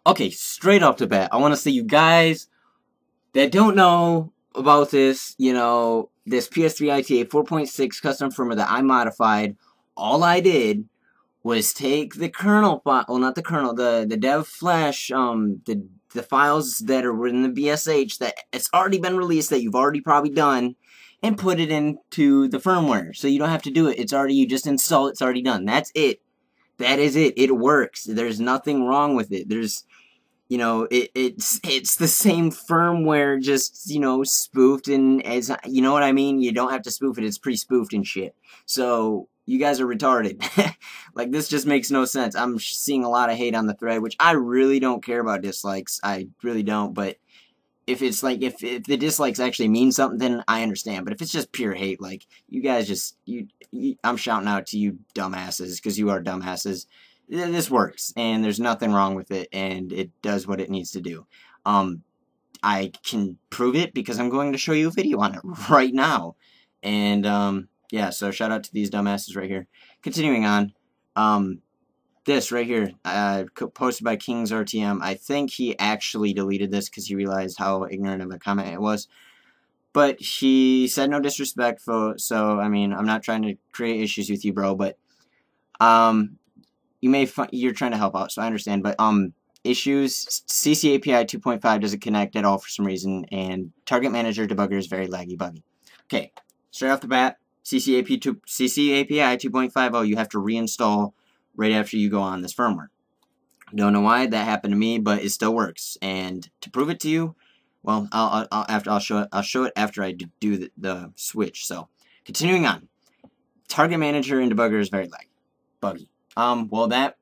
Okay, straight off the bat, I want to say you guys that don't know about this, you know, this PS3ITA 4.6 custom firmware that I modified, all I did was take the kernel file, well, not the kernel, the dev flash, the files that are in the BSH that it's already been released that you've already probably done, and put it into the firmware. So you don't have to do it. It's already, you just install it, it's already done. That's it. That is it. It works. There's nothing wrong with it. There's, you know, it's the same firmware, just, you know, spoofed, and as, you know what I mean? You don't have to spoof it. It's pre-spoofed and shit. So you guys are retarded. Like, this just makes no sense. I'm seeing a lot of hate on the thread, which I really don't care about dislikes. I really don't. But if it's like, if the dislikes actually mean something, then I understand. But if it's just pure hate, like, you guys just, I'm shouting out to you dumbasses, because you are dumbasses. This works, and there's nothing wrong with it, and it does what it needs to do. I can prove it because I'm going to show you a video on it right now. And, yeah, so shout out to these dumbasses right here. Continuing on, this right here, posted by King's RTM. I think he actually deleted this because he realized how ignorant of a comment it was. But he said no disrespect, so, I mean, I'm not trying to create issues with you, bro, but, you're trying to help out, so I understand, but, issues, CC API 2.5 doesn't connect at all for some reason, and Target Manager Debugger is very laggy buggy. Okay, straight off the bat, CC API 2.50, you have to reinstall right after you go on this firmware. Don't know why that happened to me, but it still works. And to prove it to you, well, I'll show it after I do the switch. So, continuing on, Target Manager and Debugger is very buggy. Well, that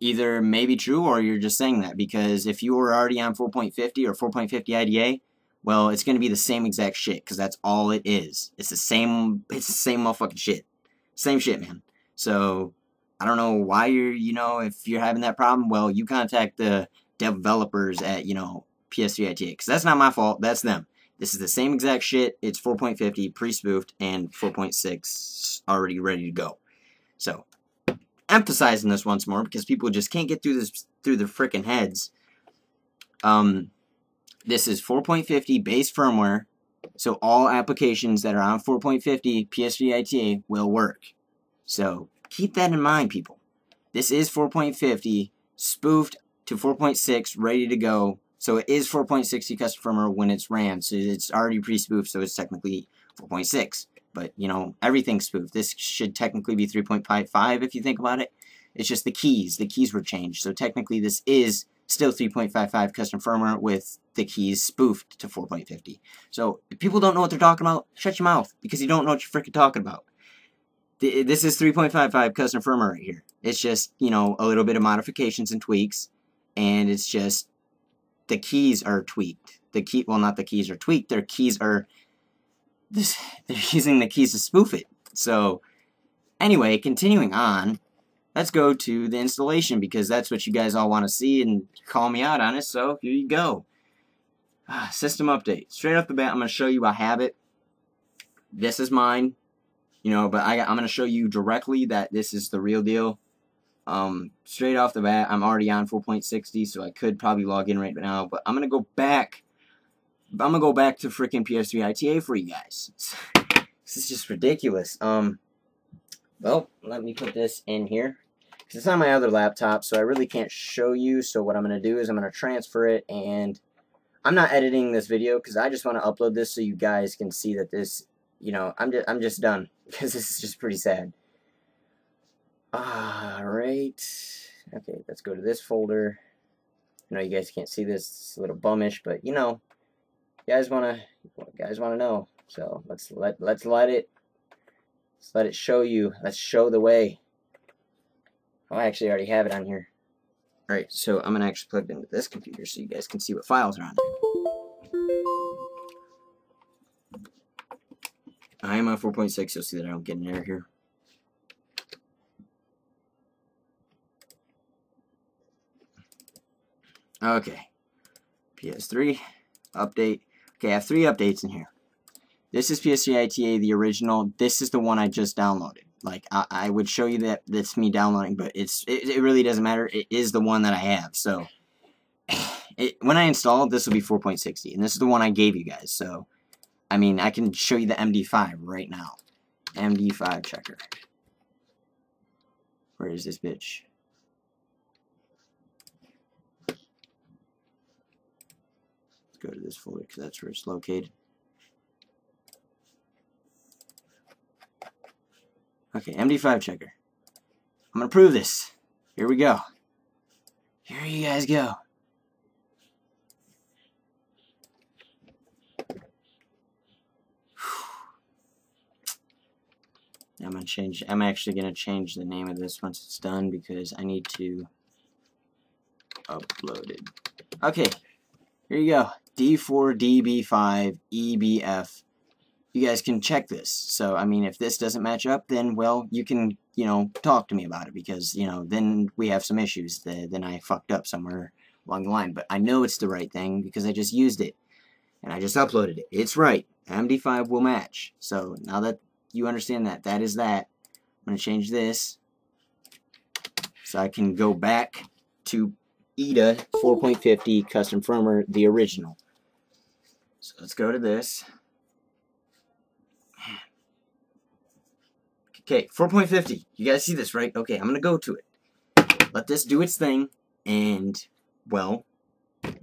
either may be true or you're just saying that, because if you were already on 4.50 or 4.50 IDA, well, it's going to be the same exact shit, because that's all it is. It's the same motherfucking shit. Same shit, man. So, I don't know why you know, if you're having that problem, well, you contact the developers at, you know, PS3ITA, because that's not my fault, that's them. This is the same exact shit. It's 4.50, pre-spoofed, and 4.6 already ready to go. So, emphasizing this once more, because people just can't get through this through their freaking heads. This is 4.50 base firmware, so all applications that are on 4.50 PS3ITA will work. So keep that in mind, people. This is 4.50 spoofed to 4.6, ready to go. So it is 4.60 custom firmware when it's ran. So it's already pre-spoofed, so it's technically 4.6. But, you know, everything's spoofed. This should technically be 3.55 if you think about it. It's just the keys. The keys were changed. So technically this is still 3.55 custom firmware with the keys spoofed to 4.50. So if people don't know what they're talking about, shut your mouth, because you don't know what you're freaking talking about. This is 3.55 custom firmware right here. It's just, you know, a little bit of modifications and tweaks, and it's just the keys are tweaked. Well, not the keys are tweaked. Their keys are they're using the keys to spoof it. So anyway, continuing on, let's go to the installation, because that's what you guys all want to see and call me out on it. So here you go. System update. Straight off the bat, I'm going to show you I have it. This is mine. You know, but I'm going to show you directly that this is the real deal. Straight off the bat, I'm already on 4.60, so I could probably log in right now. But I'm going to go back. I'm going to go back to freaking PS3ITA for you guys. This is just ridiculous. Well, let me put this in here, because it's on my other laptop, so I really can't show you. So what I'm going to do is I'm going to transfer it, and I'm not editing this video, because I just want to upload this so you guys can see that this, you know, I'm just done, because this is just pretty sad. Alright. Okay, let's go to this folder. I know you guys can't see this, it's a little bummish, but you know, you guys wanna know. So let's let it show you. Let's show the way. Oh, I actually already have it on here. Alright, so I'm gonna actually plug it into this computer so you guys can see what files are on it. I am on 4.6, you'll see that I don't get an error here. Okay. PS3 update. Okay, I have 3 updates in here. This is PS3ITA, the original. This is the one I just downloaded. Like, I would show you that that's me downloading, but it really doesn't matter. It is the one that I have. So, when I install it, this will be 4.60, and this is the one I gave you guys. So, I mean, I can show you the MD5 right now. MD5 checker. Where is this bitch? Let's go to this folder because that's where it's located. Okay, MD5 checker. I'm gonna prove this. Here we go. Here you guys go. I'm actually gonna change the name of this once it's done because I need to upload it. Okay, here you go. D4DB5EBF. You guys can check this. So, I mean, if this doesn't match up, then, well, you can, you know, talk to me about it because, you know, then we have some issues. Then I fucked up somewhere along the line. But I know it's the right thing because I just used it. And I just uploaded it. It's right. MD5 will match. So, now that you understand that, that is that. I'm going to change this so I can go back to ITA 4.50 custom firmware, the original. So, let's go to this. Okay, 4.50. You guys see this, right? Okay, I'm going to go to it. Let this do its thing, and, well,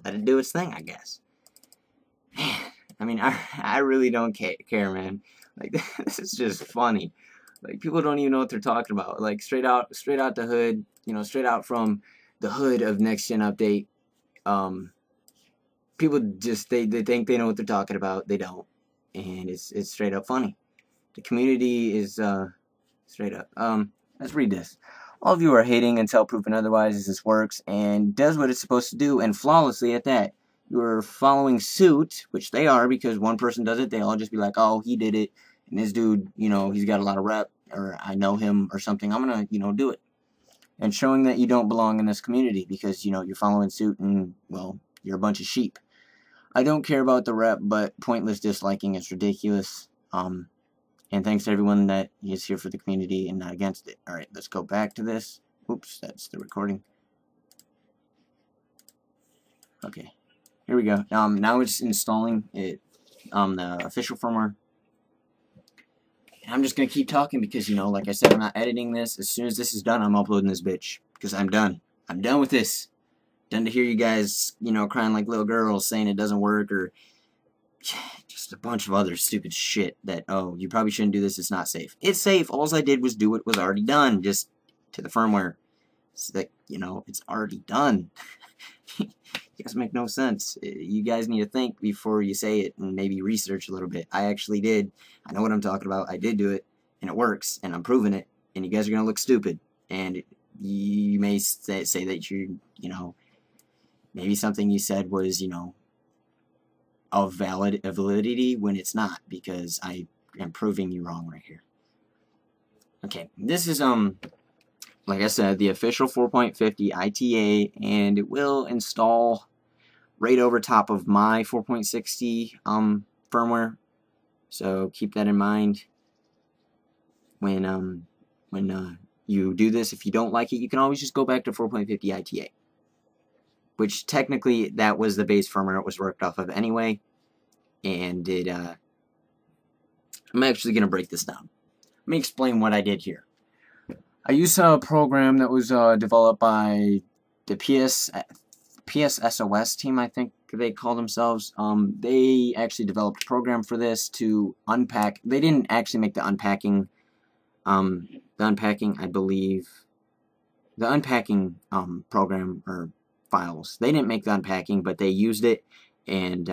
let it do its thing, I guess. Man, I mean, I really don't care, man. Like, this is just funny. Like, people don't even know what they're talking about. Like, straight out the hood, you know, straight out from the hood of Next Gen Update. People just, they think they know what they're talking about. They don't. And it's straight up funny. The community is, straight up. Let's read this. All of you are hating until proven otherwise as this works and does what it's supposed to do, and flawlessly at that. You are following suit, which they are, because one person does it, they all just be like, oh, he did it, and this dude, you know, he's got a lot of rep, or I know him, or something, I'm gonna, you know, do it. And showing that you don't belong in this community, because, you know, you're following suit, and, well, you're a bunch of sheep. I don't care about the rep, but pointless disliking is ridiculous. And thanks to everyone that is here for the community and not against it. Alright, let's go back to this. Oops, that's the recording. Okay, here we go. Now it's installing it, the official firmware. And I'm just going to keep talking because, you know, like I said, I'm not editing this. As soon as this is done, I'm uploading this bitch. Because I'm done. I'm done with this. Done to hear you guys, you know, crying like little girls saying it doesn't work or just a bunch of other stupid shit that, oh, you probably shouldn't do this, it's not safe. It's safe. All I did was do what was already done, just to the firmware. It's like, you know, it's already done. You guys make no sense. You guys need to think before you say it and maybe research a little bit. I actually did. I know what I'm talking about. I did do it, and it works, and I'm proving it, and you guys are going to look stupid. And you may say that you know, maybe something you said was, you know, of validity when it's not, because I am proving you wrong right here. Okay, this is like I said, the official 4.50 ITA, and it will install right over top of my 4.60 firmware. So keep that in mind when you do this. If you don't like it, you can always just go back to 4.50 ITA. Which technically that was the base firmware it was worked off of anyway, and it I'm actually gonna break this down. Let me explain what I did here. I used a program that was developed by the PS3SOS Team, I think they call themselves. They actually developed a program for this to unpack. They didn't actually make the unpacking. I believe, the unpacking program or files. They didn't make the unpacking, but they used it and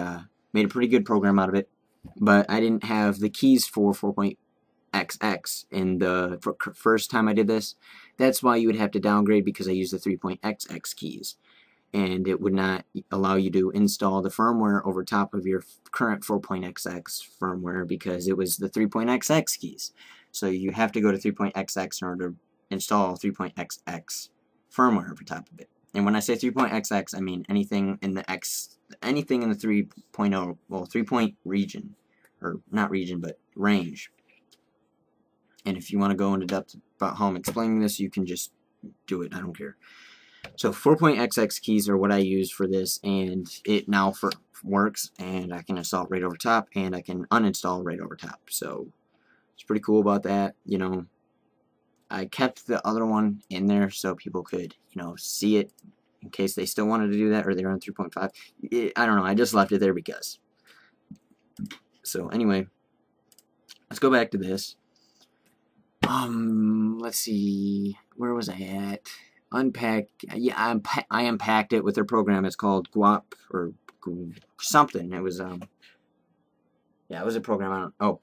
made a pretty good program out of it. But I didn't have the keys for 4.XX in the first time I did this. That's why you would have to downgrade, because I used the 3.XX keys. And it would not allow you to install the firmware over top of your current 4.XX firmware, because it was the 3.XX keys. So you have to go to 3.XX in order to install 3.XX firmware over top of it. And when I say 3.XX, I mean anything in the 3.0, well, 3-point region, or not region, but range. And if you want to go into depth about how I'm explaining this, you can just do it. I don't care. So 4.xx keys are what I use for this, and it now works, and I can install it right over top, and I can uninstall right over top. So it's pretty cool about that. You know, I kept the other one in there so people could, you know, see it in case they still wanted to do that, or they're on 3.5. I don't know. I just left it there because. So anyway, let's go back to this. Let's see. Where was I at? Unpack. Yeah, I unpacked it with their program. It's called Guap or something. It was yeah, it was a program. I don't. Oh,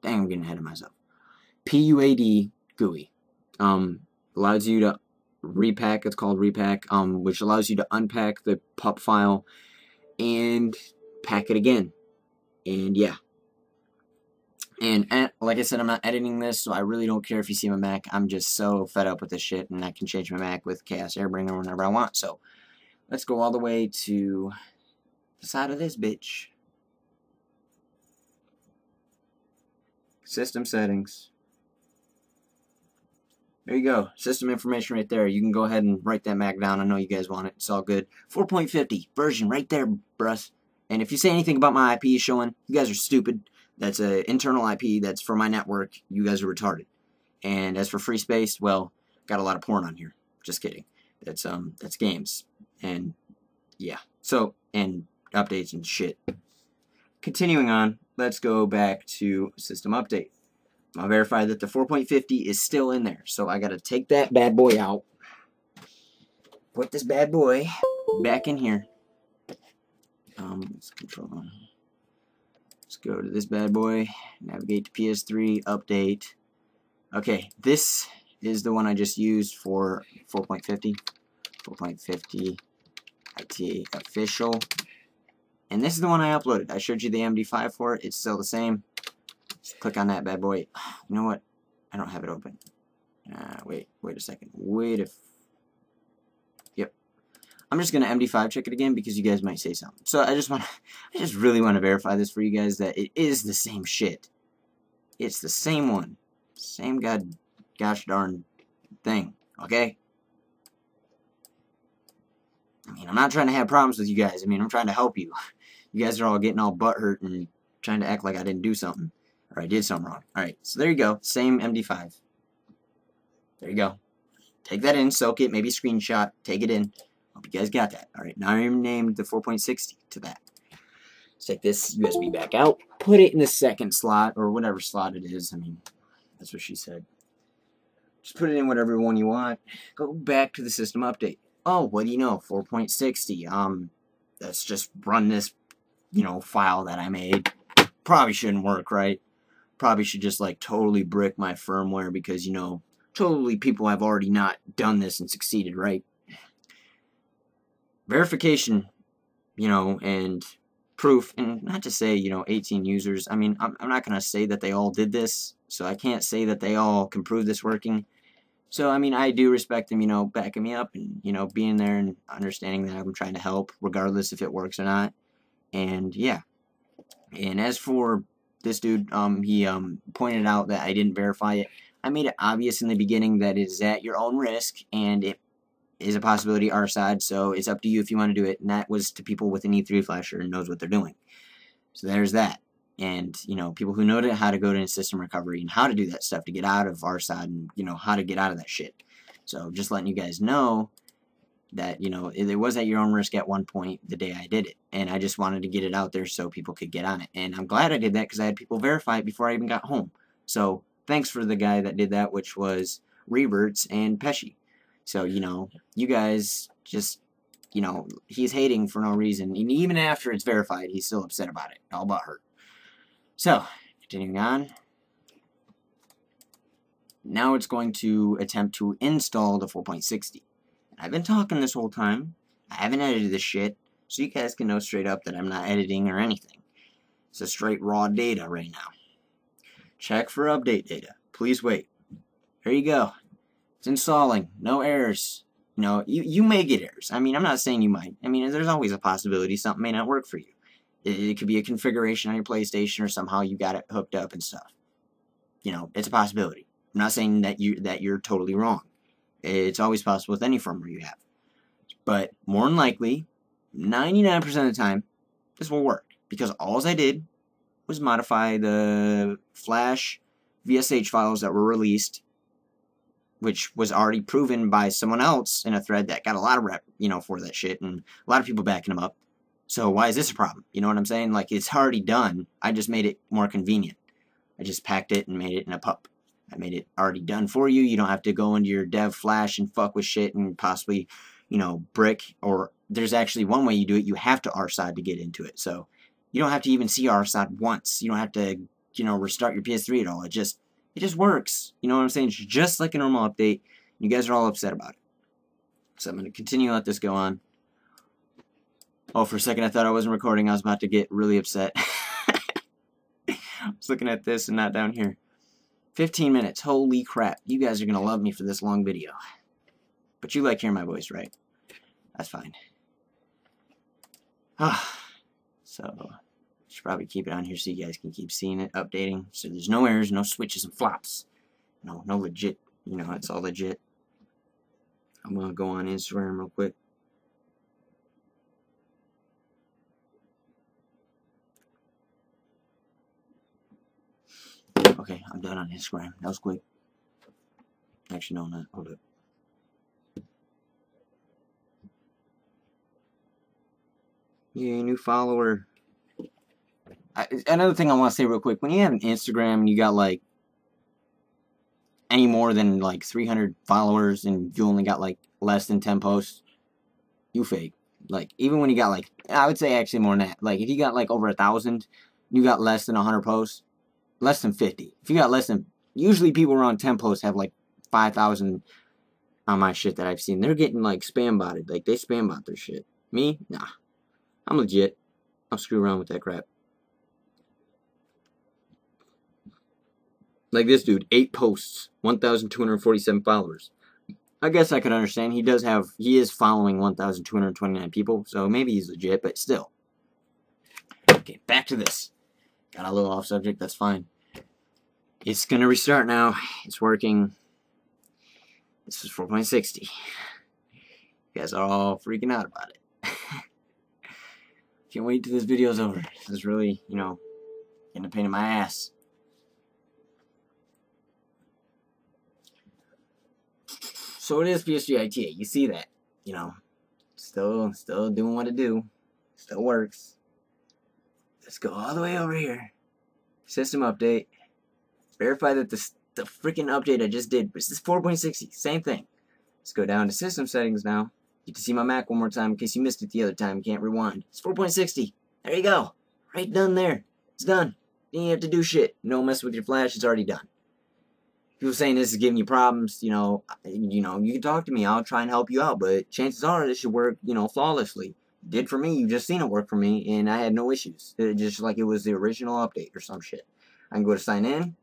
Dang, I'm getting ahead of myself. PUAD GUI. Allows you to repack. It's called repack. Which allows you to unpack the pup file and pack it again. And yeah. And like I said, I'm not editing this, so I really don't care if you see my Mac. I'm just so fed up with this shit, and I can change my Mac with Chaos Airbringer whenever I want. So let's go all the way to the side of this bitch. System settings. There you go. System information right there. You can go ahead and write that Mac down. I know you guys want it. It's all good. 4.50 version right there, bruh. And if you say anything about my IP showing, you guys are stupid. That's an internal IP that's for my network. You guys are retarded. And as for free space, well, got a lot of porn on here. Just kidding. That's games. And yeah. So, and updates and shit. Continuing on, let's go back to system update. I'll verify that the 4.50 is still in there. So I gotta take that bad boy out. Put this bad boy back in here. Let's control on. Let's go to this bad boy, navigate to PS3, update. Okay, this is the one I just used for 4.50. 4.50 ITA official. And this is the one I uploaded. I showed you the MD5 for it. It's still the same. Just click on that bad boy. You know what? I don't have it open. Wait a second. Yep. I'm just gonna MD5 check it again because you guys might say something. So I just really want to verify this for you guys that it is the same shit. It's the same one. Same gosh darn thing. Okay? I mean, I'm not trying to have problems with you guys. I mean, I'm trying to help you. You guys are all getting all butthurt and trying to act like I didn't do something. Or I did something wrong. Alright, so there you go. Same MD5. There you go. Take that in, soak it, maybe screenshot, take it in. Hope you guys got that. Alright, now I named the 4.60 to that. Let's take this USB back out, put it in the second slot, or whatever slot it is. I mean, that's what she said. Just put it in whatever one you want. Go back to the system update. Oh, what do you know? 4.60. Let's just run this, you know, file that I made. Probably shouldn't work, right? Probably should just, like, totally brick my firmware because, you know, totally people have already not done this and succeeded, right? Verification, you know, and proof, and not to say, you know, 18 users. I mean, I'm not going to say that they all did this, so I can't say that they all can prove this working. So, I mean, I do respect them, you know, backing me up and, you know, being there and understanding that I'm trying to help, regardless if it works or not. And, yeah. And as for this dude, he pointed out that I didn't verify it. I made it obvious in the beginning that it is at your own risk, and it is a possibility our side, so it's up to you if you want to do it. And that was to people with an E3 flasher and knows what they're doing. So there's that. And, you know, people who know how to go to system recovery and how to do that stuff to get out of our side and, you know, how to get out of that shit. So just letting you guys know that, you know, it was at your own risk at one point the day I did it. And I just wanted to get it out there so people could get on it. And I'm glad I did that because I had people verify it before I even got home. So thanks for the guy that did that, which was Reverts and Pesci. So, you know, you guys just, you know, he's hating for no reason. And even after it's verified, he's still upset about it. All about her. So, continuing on. Now it's going to attempt to install the 4.60. I've been talking this whole time. I haven't edited this shit, so you guys can know straight up that I'm not editing or anything. It's a straight raw data right now. Check for update data. Please wait. There you go. It's installing. No errors. You know, you may get errors. I mean, I'm not saying you might. I mean, there's always a possibility something may not work for you. It could be a configuration on your PlayStation or somehow you got it hooked up and stuff. You know, it's a possibility. I'm not saying that you're totally wrong. It's always possible with any firmware you have. But more than likely, 99% of the time, this will work. Because all I did was modify the Flash VSH files that were released, which was already proven by someone else in a thread that got a lot of rep, for that shit, and a lot of people backing them up. So why is this a problem? You know what I'm saying? Like, it's already done. I just made it more convenient. I just packed it and made it in a pup. I made it already done for you. You don't have to go into your dev Flash and fuck with shit and possibly, brick. Or there's actually one way you do it. You have to RSOD to get into it. So you don't have to even see RSOD once. You don't have to, restart your PS3 at all. It just works. You know what I'm saying? It's just like a normal update. You guys are all upset about it. So I'm going to continue to let this go on. Oh, for a second I thought I wasn't recording. I was about to get really upset. I was looking at this and not down here. 15 minutes. Holy crap. You guys are going to love me for this long video. But you like hearing my voice, right? That's fine. So, should probably keep it on here so you guys can keep seeing it, updating. So there's no errors, no switches and flops. No legit. It's all legit. I'm going to go on Instagram real quick. Okay, I'm done on Instagram. That was quick. Actually, no, I'm not. Hold up. Yay, new follower. Another thing I want to say real quick. When you have an Instagram and you got, like, any more than, like, 300 followers and you only got, like, less than 10 posts, you fake. Like, even when you got, like, I would say actually more than that. Like, if you got, like, over 1,000, you got less than 100 posts, less than 50. If you got less than, usually people around 10 posts have like 5,000 on my shit that I've seen. They're getting like spam botted. Like they spam bot their shit. Me? Nah. I'm legit. I'll screw around with that crap. Like this dude, 8 posts, 1,247 followers. I guess I could understand. He is following 1,229 people, so maybe he's legit, but still. Okay, back to this. Got a little off subject, that's fine. It's gonna restart now. It's working. This is 4.60. You guys are all freaking out about it. Can't wait till this video's over. This is really, getting a pain in my ass. So it is PS3ITA. You see that, still doing what it do. Still works. Let's go all the way over here. System update. Verify that the freaking update I just did was this 4.60. Same thing. Let's go down to system settings now. You can see my Mac one more time in case you missed it the other time. You can't rewind. It's 4.60. There you go. Right done there. It's done. You don't have to do shit. No mess with your flash. It's already done. People saying this is giving you problems, you can talk to me. I'll try and help you out. But chances are this should work, flawlessly. Did for me. You've just seen it work for me, and I had no issues. Just like it was the original update or some shit. I can go to sign in,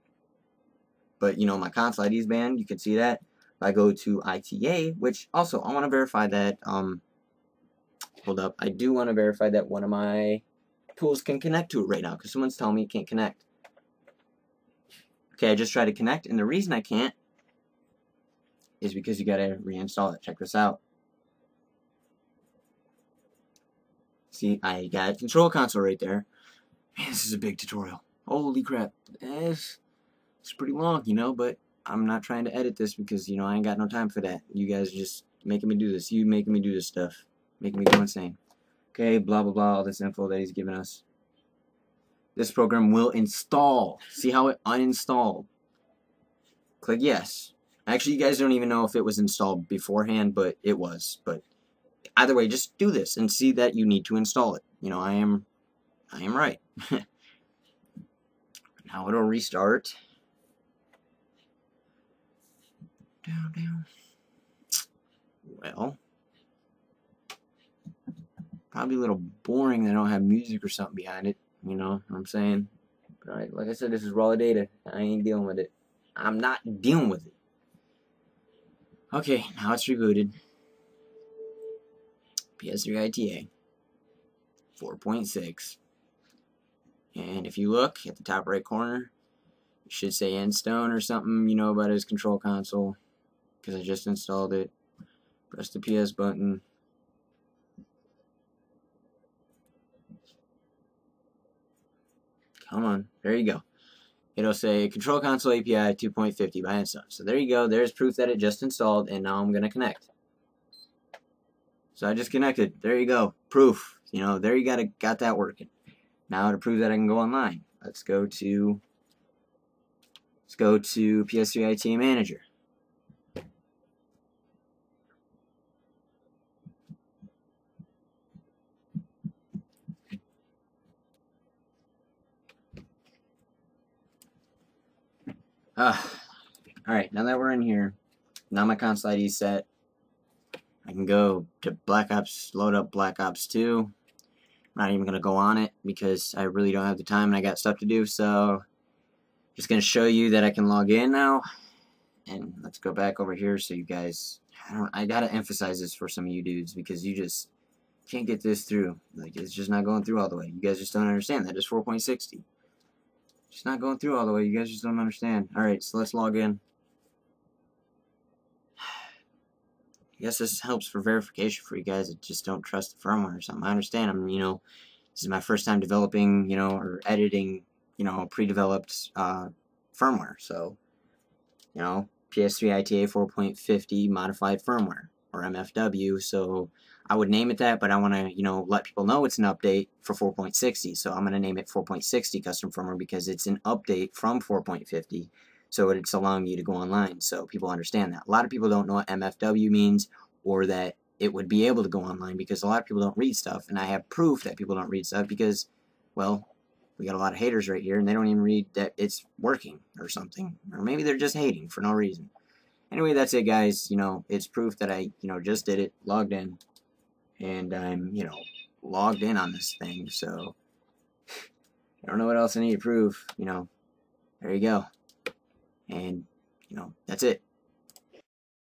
but my console ID is banned. You can see that. If I go to ITA, which also I want to verify that. Hold up, I do want to verify that one of my tools can connect to it right now because someone's telling me it can't connect. Okay, I just tried to connect, and the reason I can't is because you gotta reinstall it. Check this out. See, I got a control console right there. Man, this is a big tutorial. Holy crap. It's pretty long, but I'm not trying to edit this because, I ain't got no time for that. You guys are just making me do this. You making me do this stuff. Making me go insane. Okay, blah, blah, blah, all this info that he's giving us. This program will install. See how it uninstalled? Click yes. Actually, you guys don't even know if it was installed beforehand, but it was. But either way, just do this and see that you need to install it. I am right. Now it'll restart. Down. Well, probably a little boring that I don't have music or something behind it. You know what I'm saying? But alright, like I said, this is raw data. I ain't dealing with it. I'm not dealing with it. Okay, now it's rebooted. PS3ITA 4.6. And if you look at the top right corner, you should say Instone or something, you know, about his control console, because I just installed it. Press the PS button. Come on, there you go. It'll say Control Console API 2.50 by itself. So there you go. There's proof that it just installed, and now I'm gonna connect. So I just connected. There you go. Proof. You know, there you got that working. Now to prove that I can go online, let's go to PS3ITA Manager. Alright, now that we're in here, now my console ID is set. I can go to Black Ops, load up Black Ops 2. I'm not even going to go on it because I really don't have the time and I got stuff to do, so just going to show you that I can log in now. And let's go back over here so you guys, I got to emphasize this for some of you dudes because you just can't get this through. Like, it's just not going through all the way. You guys just don't understand that. It's 4.60. It's not going through all the way. You guys just don't understand. Alright, so let's log in. I guess this helps for verification for you guys that just don't trust the firmware or something. I understand. You know, this is my first time developing, you know, or editing, you know, pre-developed firmware. So, you know, PS3ITA 4.50 modified firmware, or MFW. So I would name it that, but I want to, you know, let people know it's an update for 4.60. So I'm going to name it 4.60 custom firmware because it's an update from 4.50. So it's allowing you to go online, so people understand that. A lot of people don't know what MFW means, or that it would be able to go online, because a lot of people don't read stuff, and I have proof that people don't read stuff because, well, we got a lot of haters right here, and they don't even read that it's working or something. Or maybe they're just hating for no reason. Anyway, that's it, guys. You know, it's proof that I, you know, just did it, logged in, and I'm, you know, logged in on this thing, so I don't know what else I need to prove, you know. There you go. And, you know, that's it.